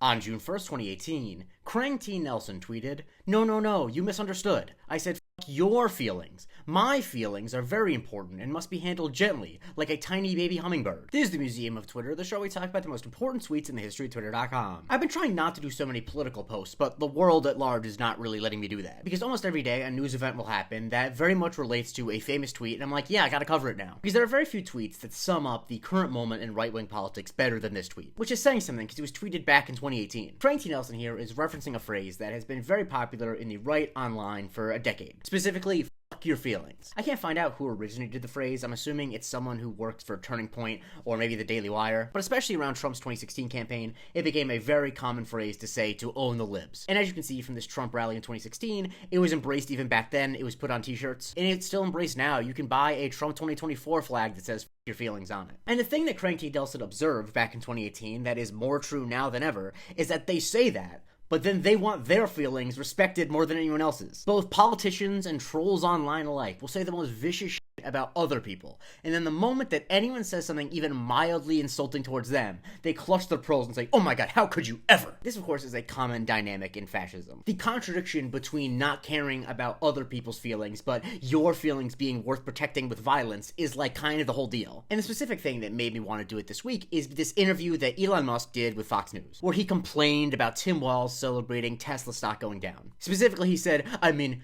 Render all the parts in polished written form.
On June 1st, 2018, Krang T. Nelson tweeted, "No, no, no, you misunderstood. I said your feelings. My feelings are very important and must be handled gently, like a tiny baby hummingbird." This is the Museum of Twitter, the show where we talk about the most important tweets in the history of Twitter.com. I've been trying not to do so many political posts, but the world at large is not really letting me do that. Because almost every day a news event will happen that very much relates to a famous tweet, and I'm like, yeah, I gotta cover it now. Because there are very few tweets that sum up the current moment in right-wing politics better than this tweet. Which is saying something, because it was tweeted back in 2018. Krang T. Nelson here is referencing a phrase that has been very popular in the right online for a decade. Specifically, fuck your feelings. I can't find out who originated the phrase. I'm assuming it's someone who works for Turning Point or maybe the Daily Wire, but especially around Trump's 2016 campaign, it became a very common phrase to say to own the libs. And as you can see from this Trump rally in 2016, it was embraced even back then. It was put on t-shirts, and it's still embraced now. You can buy a Trump 2024 flag that says your feelings on it. And the thing that Krang T. Nelson observed back in 2018 that is more true now than ever is that they say that, but then they want their feelings respected more than anyone else's. Both politicians and trolls online alike will say the most vicious shit about other people, and then the moment that anyone says something even mildly insulting towards them, they clutch their pearls and say, "Oh my god, how could you ever?" This, of course, is a common dynamic in fascism. The contradiction between not caring about other people's feelings, but your feelings being worth protecting with violence is like kind of the whole deal. And the specific thing that made me want to do it this week is this interview that Elon Musk did with Fox News, where he complained about Tim Walz celebrating Tesla stock going down. Specifically, he said,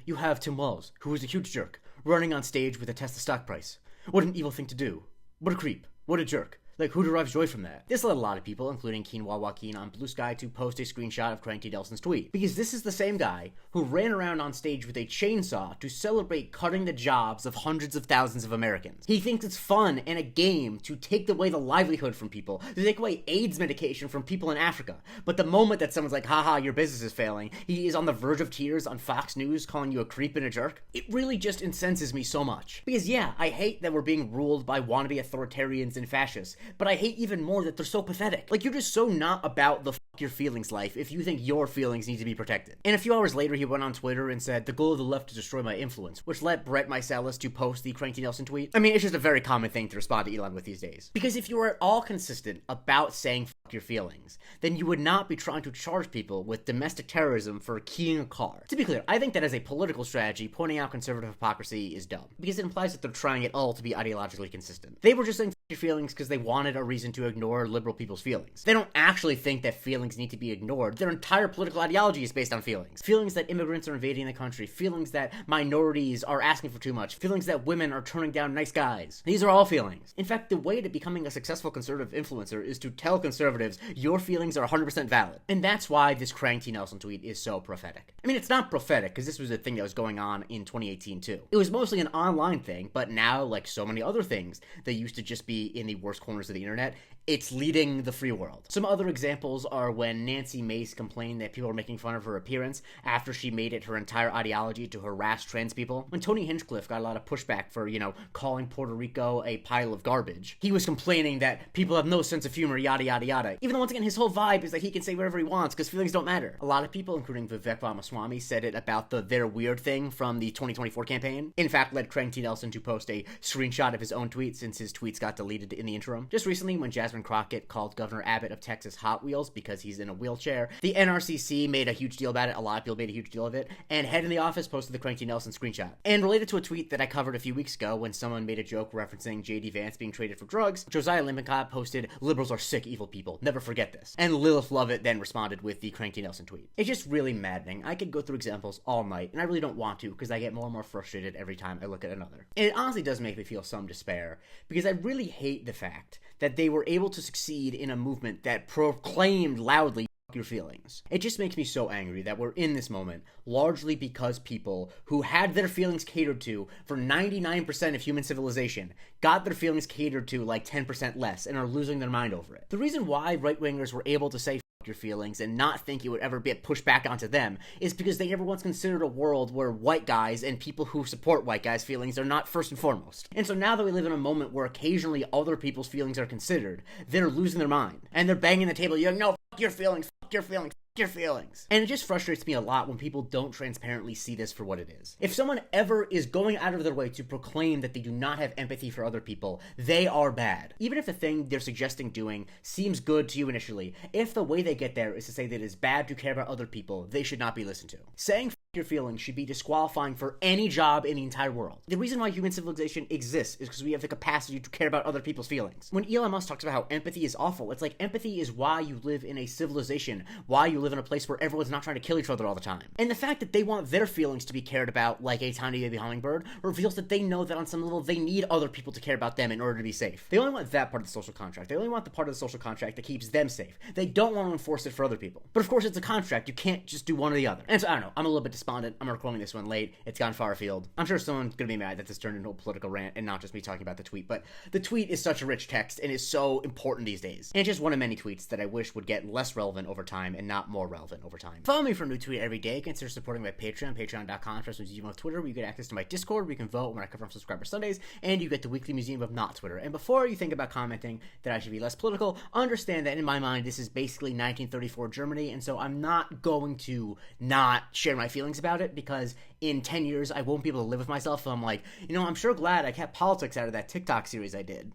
you have Tim Walz, who is a huge jerk, running on stage with a Tesla stock price. What an evil thing to do. What a creep. What a jerk. Like, who derives joy from that? This led a lot of people, including Quinoa Joaquin on Blue Sky, to post a screenshot of Krang T. Nelson's tweet. Because this is the same guy who ran around on stage with a chainsaw to celebrate cutting the jobs of hundreds of thousands of Americans. He thinks it's fun and a game to take away the livelihood from people, to take away AIDS medication from people in Africa. But the moment that someone's like, haha, your business is failing, he is on the verge of tears on Fox News calling you a creep and a jerk. It really just incenses me so much. Because yeah, I hate that we're being ruled by wannabe authoritarians and fascists, but I hate even more that they're so pathetic. Like, you're just so not about the your feelings life if you think your feelings need to be protected. And a few hours later, he went on Twitter and said, "The goal of the left is to destroy my influence," which led Brett Meiselas to post the Krang T. Nelson tweet. I mean, it's just a very common thing to respond to Elon with these days. Because if you were at all consistent about saying fuck your feelings, then you would not be trying to charge people with domestic terrorism for keying a car. To be clear, I think that as a political strategy, pointing out conservative hypocrisy is dumb, because it implies that they're trying at all to be ideologically consistent. They were just saying fuck your feelings because they wanted a reason to ignore liberal people's feelings. They don't actually think that feelings need to be ignored. Their entire political ideology is based on feelings. Feelings that immigrants are invading the country, feelings that minorities are asking for too much, feelings that women are turning down nice guys. These are all feelings. In fact, the way to becoming a successful conservative influencer is to tell conservatives your feelings are 100% valid. And that's why this Krang T. Nelson tweet is so prophetic. I mean, it's not prophetic because this was a thing that was going on in 2018 too. It was mostly an online thing, but now, like so many other things that used to just be in the worst corners of the internet, it's leading the free world. Some other examples are when Nancy Mace complained that people were making fun of her appearance after she made it her entire ideology to harass trans people. When Tony Hinchcliffe got a lot of pushback for, calling Puerto Rico a pile of garbage, he was complaining that people have no sense of humor, yada yada yada. Even though, once again, his whole vibe is that he can say whatever he wants because feelings don't matter. A lot of people, including Vivek Ramaswamy, said it about the "they're weird" thing from the 2024 campaign. In fact, led Krang T. Nelson to post a screenshot of his own tweet since his tweets got deleted in the interim. Just recently, when Jasmine Crockett called Governor Abbott of Texas Hot Wheels because he's in a wheelchair, the NRCC made a huge deal about it. A lot of people made a huge deal of it. And Head in the Office posted the Krang T. Nelson screenshot. And related to a tweet that I covered a few weeks ago when someone made a joke referencing J.D. Vance being traded for drugs, Josiah Lippincott posted, "Liberals are sick, evil people. Never forget this." And Lilith Lovett then responded with the Krang T. Nelson tweet. It's just really maddening. I could go through examples all night, and I really don't want to because I get more and more frustrated every time I look at another. And it honestly does make me feel some despair because I really hate the fact that they were able to succeed in a movement that proclaimed loudly your feelings. It just makes me so angry that we're in this moment largely because people who had their feelings catered to for 99% of human civilization got their feelings catered to like 10% less and are losing their mind over it. The reason why right-wingers were able to say your feelings and not think it would ever get pushed back onto them is because they never once considered a world where white guys and people who support white guys' feelings are not first and foremost. And so now that we live in a moment where occasionally other people's feelings are considered, they're losing their mind and they're banging the table, no, fuck your feelings, fuck your feelings, your feelings. And it just frustrates me a lot when people don't transparently see this for what it is. If someone ever is going out of their way to proclaim that they do not have empathy for other people, they are bad. Even if the thing they're suggesting doing seems good to you initially, if the way they get there is to say that it is bad to care about other people, they should not be listened to. Saying your feelings should be disqualifying for any job in the entire world. The reason why human civilization exists is because we have the capacity to care about other people's feelings. When Elon Musk talks about how empathy is awful, it's like empathy is why you live in a civilization, why you live in a place where everyone's not trying to kill each other all the time. And the fact that they want their feelings to be cared about like a tiny baby hummingbird reveals that they know that on some level they need other people to care about them in order to be safe. They only want that part of the social contract. They only want the part of the social contract that keeps them safe. They don't want to enforce it for other people. But of course it's a contract. You can't just do one or the other. And so I don't know. I'm a little bit despondent. I'm recording this one late. It's gone far afield. I'm sure someone's gonna be mad that this turned into a political rant and not just me talking about the tweet, but the tweet is such a rich text and is so important these days. And it's just one of many tweets that I wish would get less relevant over time and not more relevant over time. Follow me for a new tweet every day. Consider supporting my Patreon, patreon.com/Museum of Twitter, where you get access to my Discord, where you can vote when I cover on Subscriber Sundays, and you get the weekly Museum of Not Twitter. And before you think about commenting that I should be less political, understand that in my mind this is basically 1934 Germany, and so I'm not going to not share my feelings about it, because in 10 years I won't be able to live with myself. So I'm like, I'm sure glad I kept politics out of that TikTok series I did.